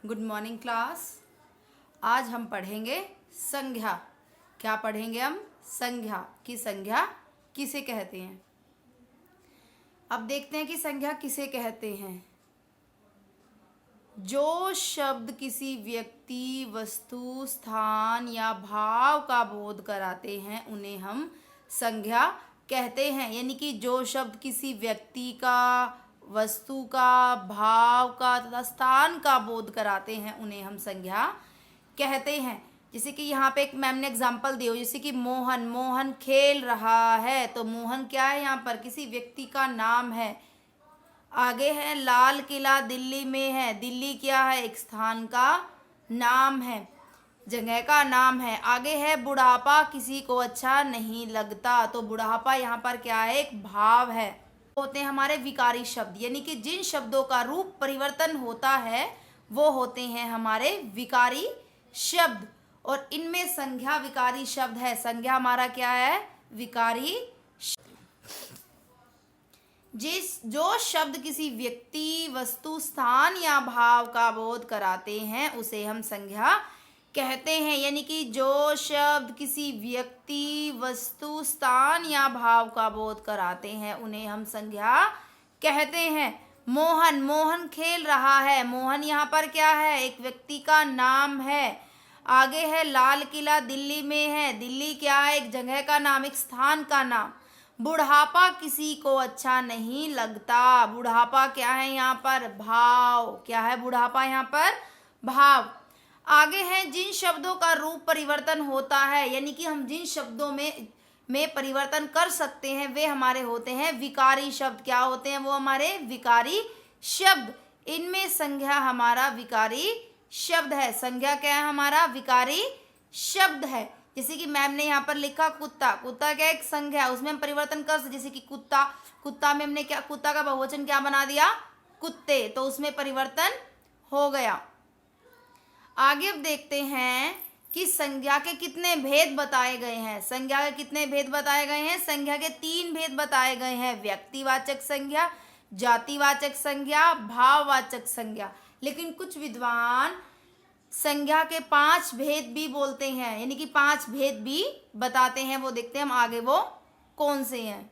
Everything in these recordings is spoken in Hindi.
Good morning class. आज हम पढ़ेंगे संज्ञा। क्या पढ़ेंगे हम? संज्ञा की संज्ञा किसे कहते हैं। अब देखते हैं कि संज्ञा किसे कहते हैं। जो शब्द किसी व्यक्ति, वस्तु, स्थान या भाव का बोध कराते हैं उन्हें हम संज्ञा कहते हैं। यानी कि जो शब्द किसी व्यक्ति का, वस्तु का, भाव का तथा स्थान का बोध कराते हैं उन्हें हम संज्ञा कहते हैं। जैसे कि यहाँ पे एक मैम ने एग्जाम्पल दिया, जैसे कि मोहन खेल रहा है, तो मोहन क्या है? यहाँ पर किसी व्यक्ति का नाम है। आगे है लाल किला दिल्ली में है, दिल्ली क्या है? एक स्थान का नाम है, जगह का नाम है। आगे है बुढ़ापा किसी को अच्छा नहीं लगता, तो बुढ़ापा यहाँ पर क्या है? एक भाव है। होते हैं हमारे विकारी शब्द, यानी कि जिन शब्दों का रूप परिवर्तन होता है वो होते हैं हमारे विकारी शब्द। और इनमें संज्ञा विकारी शब्द है। संज्ञा हमारा क्या है? विकारी। जो शब्द किसी व्यक्ति, वस्तु, स्थान या भाव का बोध कराते हैं उसे हम संज्ञा कहते हैं। यानी कि जो शब्द किसी व्यक्ति, वस्तु, स्थान या भाव का बोध कराते हैं उन्हें हम संज्ञा कहते हैं। मोहन खेल रहा है, मोहन यहाँ पर क्या है? एक व्यक्ति का नाम है। आगे है लाल किला दिल्ली में है, दिल्ली क्या है? एक जगह का नाम, एक स्थान का नाम। बुढ़ापा किसी को अच्छा नहीं लगता, बुढ़ापा क्या है? यहाँ पर भाव। क्या है बुढ़ापा? यहाँ पर भाव। आगे है जिन शब्दों का रूप परिवर्तन होता है, यानी कि हम जिन शब्दों में परिवर्तन कर सकते हैं वे हमारे होते हैं विकारी शब्द। क्या होते हैं वो? हमारे विकारी शब्द। इनमें संज्ञा हमारा विकारी शब्द है। संज्ञा क्या है? हमारा विकारी शब्द है। जैसे कि मैम ने यहाँ पर लिखा कुत्ता, कुत्ता क्या? एक संज्ञा, उसमें हम परिवर्तन कर सकते। जैसे कि कुत्ता में हमने क्या? कुत्ता का बहुवचन क्या बना दिया? कुत्ते, तो उसमें परिवर्तन हो गया। आगे अब देखते हैं कि संज्ञा के कितने भेद बताए गए हैं। संज्ञा के कितने भेद बताए गए हैं? संज्ञा के 3 भेद बताए गए हैं। व्यक्तिवाचक संज्ञा, जातिवाचक संज्ञा, भाववाचक संज्ञा। लेकिन कुछ विद्वान संज्ञा के 5 भेद भी बोलते हैं, यानी कि 5 भेद भी बताते हैं। वो देखते हैं हम आगे वो कौन से हैं।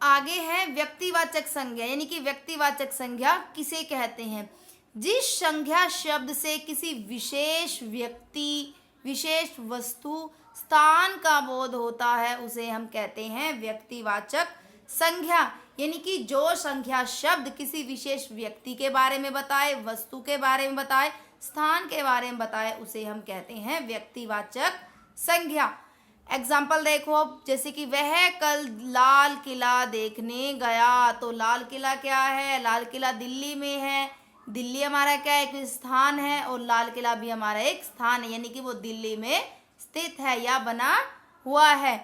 आगे है व्यक्तिवाचक संज्ञा, यानी कि व्यक्तिवाचक संज्ञा किसे कहते हैं? जिस संज्ञा शब्द से किसी विशेष व्यक्ति, विशेष वस्तु, स्थान का बोध होता है उसे हम कहते हैं व्यक्तिवाचक संज्ञा। यानी कि जो संज्ञा शब्द किसी विशेष व्यक्ति के बारे में बताए, वस्तु के बारे में बताए, स्थान के बारे में बताए उसे हम कहते हैं व्यक्तिवाचक संज्ञा। एग्जाम्पल देखो अब, जैसे कि वह कल लाल किला देखने गया, तो लाल किला क्या है? लाल किला दिल्ली में है, दिल्ली हमारा क्या है? एक स्थान है, और लाल किला भी हमारा एक स्थान है, यानी कि वो दिल्ली में स्थित है या बना हुआ है।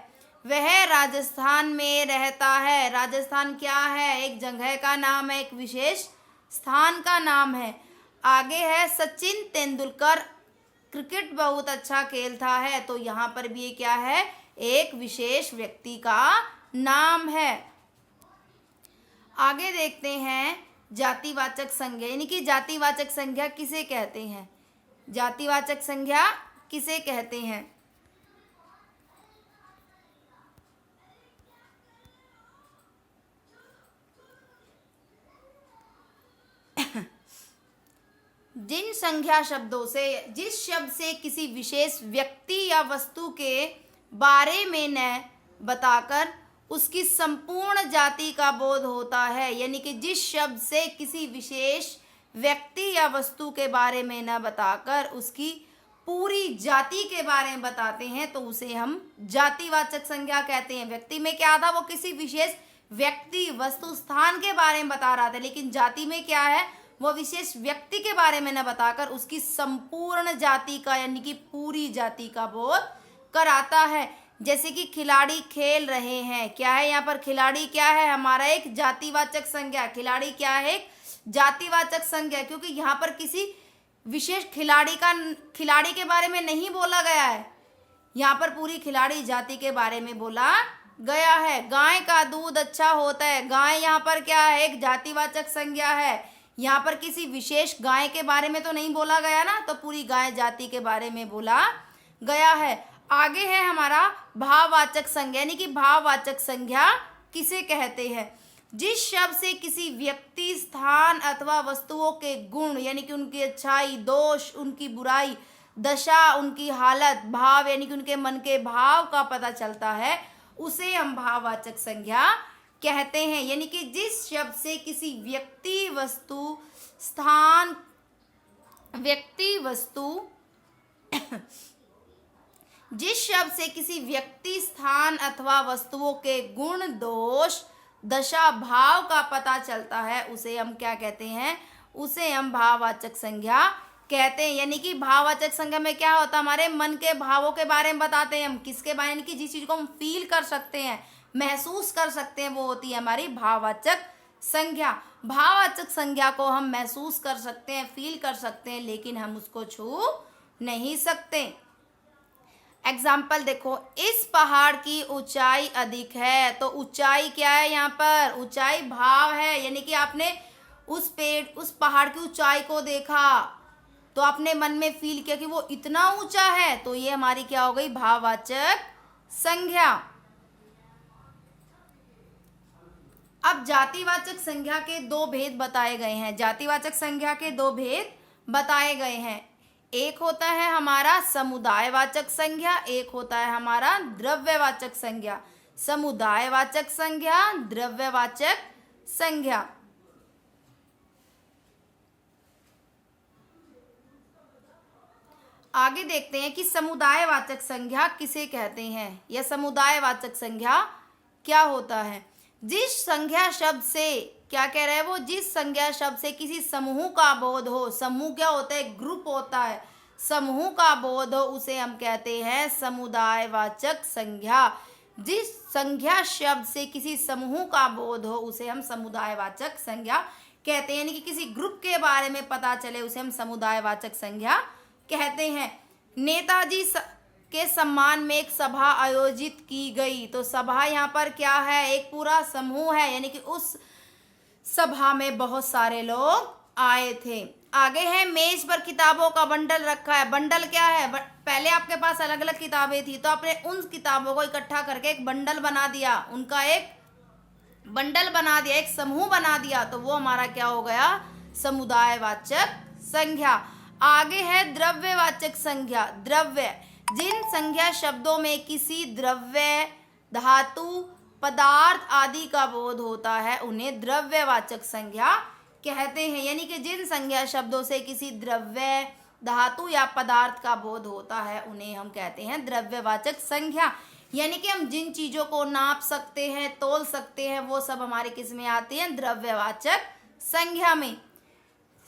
वह राजस्थान में रहता है, राजस्थान क्या है? एक जगह का नाम है, एक विशेष स्थान का नाम है। आगे है सचिन तेंदुलकर क्रिकेट बहुत अच्छा खेलता है, तो यहाँ पर भी ये क्या है? एक विशेष व्यक्ति का नाम है। आगे देखते हैं जातिवाचक संज्ञा, यानी कि जातिवाचक संज्ञा किसे कहते हैं? जातिवाचक संज्ञा किसे कहते हैं? जिन संज्ञा शब्दों से, जिस शब्द से किसी विशेष व्यक्ति या वस्तु के बारे में न बताकर उसकी संपूर्ण जाति का बोध होता है, यानी कि जिस शब्द से किसी विशेष व्यक्ति या वस्तु के बारे में न बताकर उसकी पूरी जाति के बारे में बताते हैं तो उसे हम जातिवाचक संज्ञा कहते हैं। व्यक्ति में क्या था? वो किसी विशेष व्यक्ति, वस्तु, स्थान के बारे में बता रहा था, लेकिन जाति में क्या है? वो विशेष व्यक्ति के बारे में न बताकर उसकी संपूर्ण जाति का, यानी कि पूरी जाति का बोध कराता है। जैसे कि खिलाड़ी खेल रहे हैं, क्या है यहाँ पर? खिलाड़ी क्या है? हमारा एक जातिवाचक संज्ञा। खिलाड़ी क्या है? एक जातिवाचक संज्ञा, क्योंकि यहाँ पर किसी विशेष खिलाड़ी के बारे में नहीं बोला गया है, यहाँ पर पूरी खिलाड़ी जाति के बारे में बोला गया है। गाय का दूध अच्छा होता है, गाय यहाँ पर क्या है? एक जातिवाचक संज्ञा है। यहाँ पर किसी विशेष गाय के बारे में तो नहीं बोला गया ना, तो पूरी गाय जाति के बारे में बोला गया है। आगे है हमारा भाववाचक संज्ञा, यानी कि भाववाचक संज्ञा किसे कहते हैं? जिस शब्द से किसी व्यक्ति, स्थान अथवा वस्तुओं के गुण यानी कि उनकी अच्छाई, दोष, उनकी बुराई, दशा, उनकी हालत, भाव यानी कि उनके मन के भाव का पता चलता है, उसे हम भाववाचक संज्ञा कहते हैं। यानी कि जिस शब्द से किसी व्यक्ति, वस्तु, स्थान, जिस शब्द से किसी व्यक्ति, स्थान अथवा वस्तुओं के गुण, दोष, दशा, भाव का पता चलता है, उसे हम क्या कहते हैं? उसे हम भाववाचक संज्ञा कहते हैं। यानी कि भाववाचक संज्ञा में क्या होता है? हमारे मन के भावों के बारे में बताते हैं हम, किसके बारे में? कि जिस चीज को हम फील कर सकते हैं, महसूस कर सकते हैं, वो होती है हमारी भाववाचक संज्ञा। भाववाचक संज्ञा को हम महसूस कर सकते हैं, फील कर सकते हैं, लेकिन हम उसको छू नहीं सकते। एग्जाम्पल देखो, इस पहाड़ की ऊंचाई अधिक है, तो ऊंचाई क्या है? यहाँ पर ऊंचाई भाव है, यानी कि आपने उस पहाड़ की ऊंचाई को देखा तो आपने मन में फील किया कि वो इतना ऊंचा है, तो ये हमारी क्या हो गई? भाववाचक संज्ञा। अब जातिवाचक संज्ञा के दो भेद बताए गए हैं। जातिवाचक संज्ञा के दो भेद बताए गए हैं। एक होता है हमारा समुदायवाचक संज्ञा, एक होता है हमारा द्रव्यवाचक संज्ञा। समुदायवाचक संज्ञा, द्रव्यवाचक संज्ञा। आगे देखते हैं कि समुदायवाचक संज्ञा किसे कहते हैं, या समुदायवाचक संज्ञा क्या होता है? जिस संज्ञा शब्द से, क्या कह रहे हैं वो? जिस संज्ञा शब्द से किसी समूह का बोध हो। समूह क्या होता है? ग्रुप होता है। समूह का बोध हो, उसे हम कहते हैं समुदायवाचक संज्ञा। जिस संज्ञा शब्द से किसी समूह का बोध हो, उसे हम समुदायवाचक संज्ञा कहते हैं। यानी कि किसी ग्रुप के बारे में पता चले, उसे हम समुदायवाचक संज्ञा कहते हैं। नेताजी के सम्मान में एक सभा आयोजित की गई, तो सभा यहाँ पर क्या है? एक पूरा समूह है, यानी कि उस सभा में बहुत सारे लोग आए थे। आगे है, मेज पर किताबों का बंडल रखा है। बंडल क्या है? पहले आपके पास अलग अलग किताबें थी, तो आपने उन किताबों को इकट्ठा करके एक बंडल बना दिया, उनका एक बंडल बना दिया, एक समूह बना दिया, तो वो हमारा क्या हो गया? समुदायवाचक संज्ञा। आगे है द्रव्यवाचक संज्ञा। द्रव्य, जिन संज्ञा शब्दों में किसी द्रव्य, धातु, पदार्थ आदि का बोध होता है, उन्हें द्रव्यवाचक संज्ञा कहते हैं। यानी कि जिन संज्ञा शब्दों से किसी द्रव्य, धातु या पदार्थ का बोध होता है, उन्हें हम कहते हैं द्रव्यवाचक संज्ञा। यानी कि हम जिन चीजों को नाप सकते हैं, तोल सकते हैं, वो सब हमारे किस में आती हैं? द्रव्यवाचक संज्ञा में।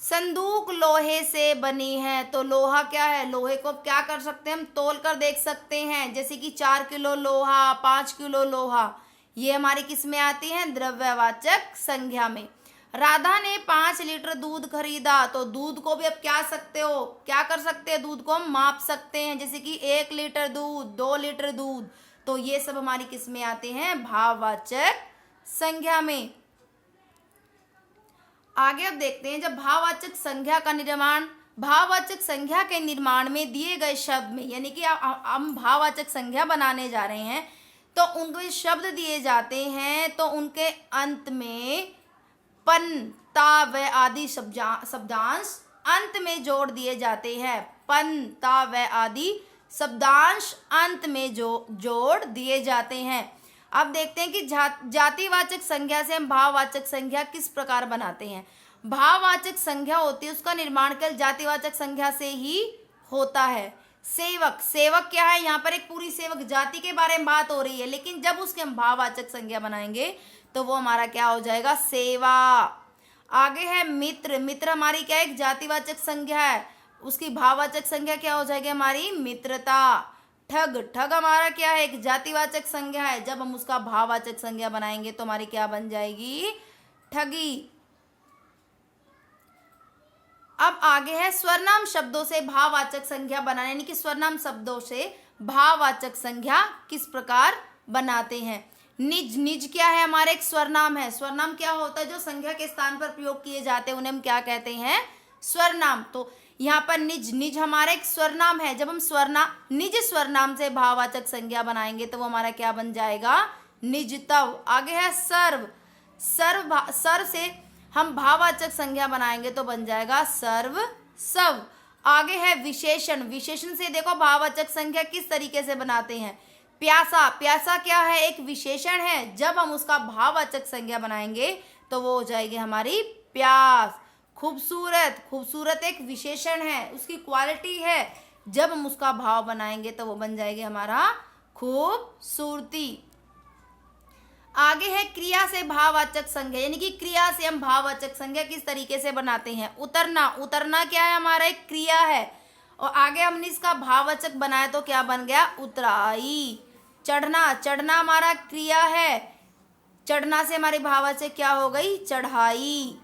संदूक लोहे से बनी है, तो लोहा क्या है? लोहे को क्या कर सकते हैं हम? तोल कर देख सकते हैं, जैसे कि 4 किलो लोहा, 5 किलो लोहा, ये हमारी किस में आती है? द्रव्यवाचक संज्ञा में। राधा ने 5 लीटर दूध खरीदा, तो दूध को भी अब क्या सकते हो? क्या कर सकते हैं? दूध को हम माप सकते हैं, जैसे कि 1 लीटर दूध, 2 लीटर दूध, तो ये सब हमारी किस में आते हैं? भाववाचक संज्ञा में। आगे अब देखते हैं, जब भाववाचक संज्ञा का निर्माण, भाववाचक संज्ञा के निर्माण में दिए गए शब्द में, यानी कि हम भाववाचक संज्ञा बनाने जा रहे हैं, तो उनको शब्द दिए जाते हैं, तो उनके अंत में पन, ता, व आदि शब्दांश अंत में जोड़ दिए जाते हैं। पन, ता, व आदि शब्दांश अंत में जोड़ दिए जाते हैं। अब देखते हैं कि जातिवाचक संज्ञा से हम भाववाचक संज्ञा किस प्रकार बनाते हैं। भाववाचक संज्ञा होती है, उसका निर्माण केवल जातिवाचक संज्ञा से ही होता है। सेवक, सेवक क्या है? यहाँ पर एक पूरी सेवक जाति के बारे में बात हो रही है, लेकिन जब उसके हम भाववाचक संज्ञा बनाएंगे तो वो हमारा क्या हो जाएगा? सेवा। आगे है मित्र। मित्र हमारी क्या है? एक जातिवाचक संज्ञा है, उसकी भाववाचक संज्ञा क्या हो जाएगी? हमारी मित्रता। ठग, ठग हमारा क्या है? एक जातिवाचक संज्ञा है, जब हम उसका भाववाचक संज्ञा बनाएंगे तो हमारी क्या बन जाएगी? ठगी। अब आगे है स्वरनाम शब्दों से भाववाचक संज्ञा बनाने, यानी कि स्वरनाम शब्दों से भाववाचक संज्ञा किस प्रकार बनाते हैं। निज, निज क्या है? हमारा एक स्वरनाम है। स्वरनाम क्या होता है? जो संज्ञा के स्थान पर प्रयोग किए जाते हैं उन्हें हम क्या कहते हैं? स्वरनाम। तो यहाँ पर निज, निज हमारा एक स्वरनाम है। जब हम निज स्वरनाम से भाववाचक संज्ञा बनाएंगे तो वो हमारा क्या बन जाएगा? निजतव। आगे है सर्व। सर्व से हम भाववाचक संज्ञा बनाएंगे तो बन जाएगा सर्व सव। आगे है विशेषण। विशेषण से देखो भाववाचक संज्ञा किस तरीके से बनाते हैं। प्यासा, प्यासा क्या है? एक विशेषण है। जब हम उसका भाववाचक संज्ञा बनाएंगे तो वो हो जाएगी हमारी प्यास। खूबसूरत, खूबसूरत एक विशेषण है, उसकी क्वालिटी है। जब हम उसका भाव बनाएंगे तो वो बन जाएगी हमारा खूबसूरती। आगे है क्रिया से भाववाचक संज्ञा, यानी कि क्रिया से हम भाववाचक संज्ञा किस तरीके से बनाते हैं। उतरना, उतरना क्या है? हमारा एक क्रिया है। और आगे हमने इसका भाववाचक बनाया तो क्या बन गया? उतराई। चढ़ना, चढ़ना हमारा क्रिया है। चढ़ना से हमारी भाववाचक क्या हो गई? चढ़ाई।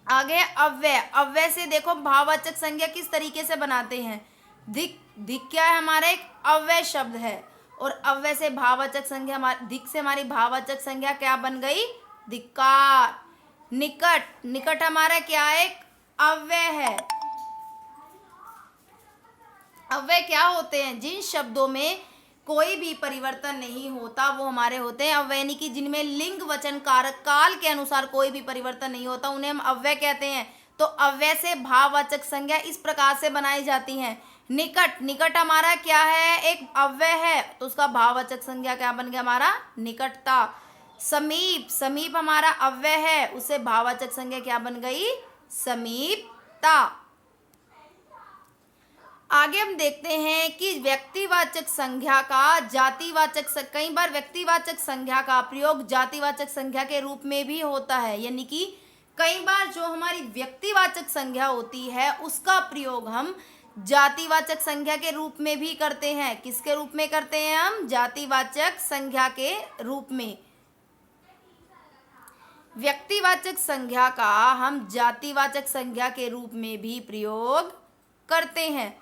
आगे अव्यय। अव्यय से देखो भाववाचक संज्ञा किस तरीके से बनाते हैं। धिक, धिक क्या है? हमारा एक अव्यय शब्द है। और अव्यय से भाववाचक संज्ञा, धिक से हमारी भाववाचक संज्ञा क्या बन गई? धिक्कार। निकट, निकट हमारा क्या? एक अव्यय है। अव्यय क्या होते हैं? जिन शब्दों में कोई भी परिवर्तन नहीं होता वो हमारे होते हैं अव्यय, यानी कि जिनमें लिंग वचन कारक काल के अनुसार कोई भी परिवर्तन नहीं होता उन्हें हम अव्यय कहते हैं। तो अव्यय से भाववाचक संज्ञा इस प्रकार से बनाई जाती हैं। निकट, निकट हमारा क्या है? एक अव्यय है, तो उसका भाववाचक संज्ञा क्या बन गया? हमारा निकटता। समीप, समीप हमारा अव्यय है, उसे भाववाचक संज्ञा क्या बन गई? समीपता। आगे हम देखते हैं कि व्यक्तिवाचक संज्ञा का जातिवाचक, कई बार व्यक्तिवाचक संज्ञा का प्रयोग जातिवाचक संज्ञा के रूप में भी होता है, यानी कि कई बार जो हमारी व्यक्तिवाचक संज्ञा होती है उसका प्रयोग हम जातिवाचक संज्ञा के रूप में भी करते हैं। किसके रूप में करते हैं हम? जातिवाचक संज्ञा के रूप में। व्यक्तिवाचक संज्ञा का हम जातिवाचक संज्ञा के रूप में भी प्रयोग करते हैं,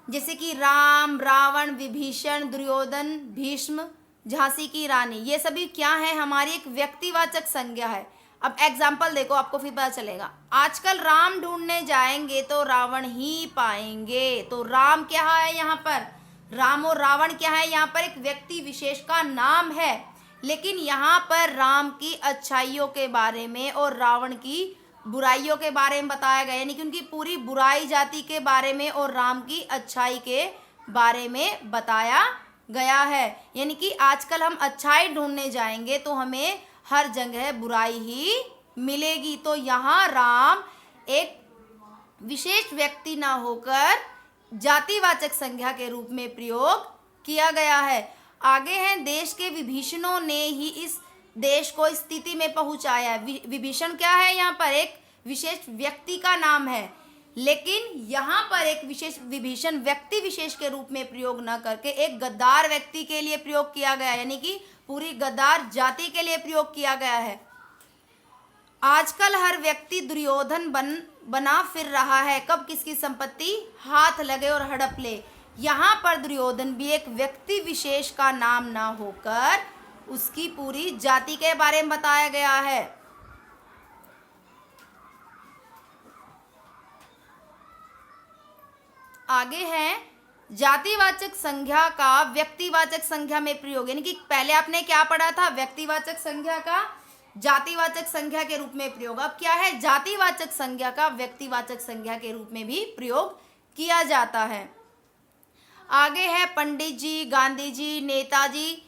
जैसे कि राम, रावण, विभीषण, दुर्योधन, भीष्म, झांसी की रानी, ये सभी क्या है? हमारी एक व्यक्तिवाचक संज्ञा है। अब एग्जाम्पल देखो, आपको फिर पता चलेगा। आजकल राम ढूंढने जाएंगे तो रावण ही पाएंगे। तो राम क्या है यहाँ पर? राम और रावण क्या है? यहाँ पर एक व्यक्ति विशेष का नाम है, लेकिन यहाँ पर राम की अच्छाइयों के बारे में और रावण की बुराइयों के बारे में बताया गया, यानी कि उनकी पूरी बुराई जाति के बारे में और राम की अच्छाई के बारे में बताया गया है। यानी कि आजकल हम अच्छाई ढूंढने जाएंगे तो हमें हर जगह बुराई ही मिलेगी। तो यहाँ राम एक विशेष व्यक्ति ना होकर जातिवाचक संज्ञा के रूप में प्रयोग किया गया है। आगे हैं देश के विभीषणों ने ही इस देश को स्थिति में पहुंचाया। विभीषण क्या है? यहाँ पर एक विशेष व्यक्ति का नाम है, लेकिन यहाँ पर एक विशेष विभीषण व्यक्ति विशेष के रूप में प्रयोग न करके एक गद्दार व्यक्ति के लिए प्रयोग किया गया, यानी कि पूरी गद्दार जाति के लिए प्रयोग किया गया है। आजकल हर व्यक्ति दुर्योधन बना फिर रहा है, कब किसकी संपत्ति हाथ लगे और हड़प ले। यहाँ पर दुर्योधन भी एक व्यक्ति विशेष का नाम ना होकर उसकी पूरी जाति के बारे में बताया गया है। आगे है जातिवाचक संज्ञा का व्यक्तिवाचक संज्ञा में प्रयोग, यानी कि पहले आपने क्या पढ़ा था? व्यक्तिवाचक संज्ञा का जातिवाचक संज्ञा के रूप में प्रयोग। अब क्या है? जातिवाचक संज्ञा का व्यक्तिवाचक संज्ञा के रूप में भी प्रयोग किया जाता है। आगे है पंडित जी, गांधी जी, नेताजी,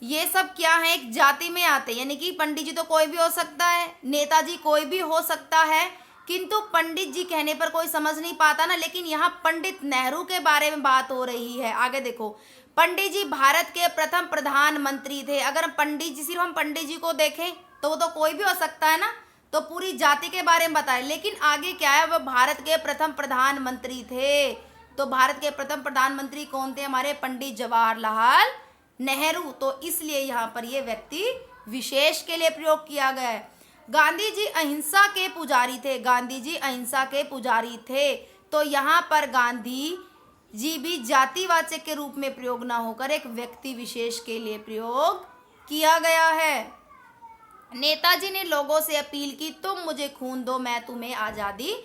ये सब क्या है? एक जाति में आते हैं, यानी कि पंडित जी तो कोई भी हो सकता है, नेताजी कोई भी हो सकता है, किंतु पंडित जी कहने पर कोई समझ नहीं पाता ना। लेकिन यहाँ पंडित नेहरू के बारे में बात हो रही है। आगे देखो, पंडित जी भारत के प्रथम प्रधानमंत्री थे। अगर पंडित जी, सिर्फ हम पंडित जी को देखें तो वो तो कोई भी हो सकता है ना, तो पूरी जाति के बारे में बताए। लेकिन आगे क्या है? वह भारत के प्रथम प्रधानमंत्री थे। तो भारत के प्रथम प्रधानमंत्री कौन थे? हमारे पंडित जवाहरलाल नेहरू। तो इसलिए यहाँ पर ये व्यक्ति विशेष के लिए प्रयोग किया गया है। गांधी जी अहिंसा के पुजारी थे। गांधी जी अहिंसा के पुजारी थे, तो यहाँ पर गांधी जी भी जातिवाचक के रूप में प्रयोग ना होकर एक व्यक्ति विशेष के लिए प्रयोग किया गया है। नेताजी ने लोगों से अपील की, तुम मुझे खून दो, मैं तुम्हें आजादी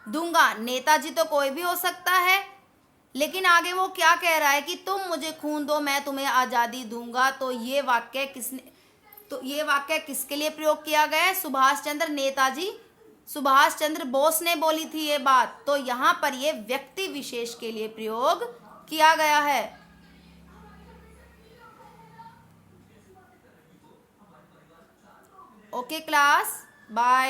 दूंगा। नेताजी तो कोई भी हो सकता है, लेकिन आगे वो क्या कह रहा है कि तुम मुझे खून दो, मैं तुम्हें आजादी दूंगा। तो ये वाक्य किसके लिए प्रयोग किया गया है? नेताजी सुभाष चंद्र बोस ने बोली थी ये बात। तो यहाँ पर ये व्यक्ति विशेष के लिए प्रयोग किया गया है। Okay class, bye.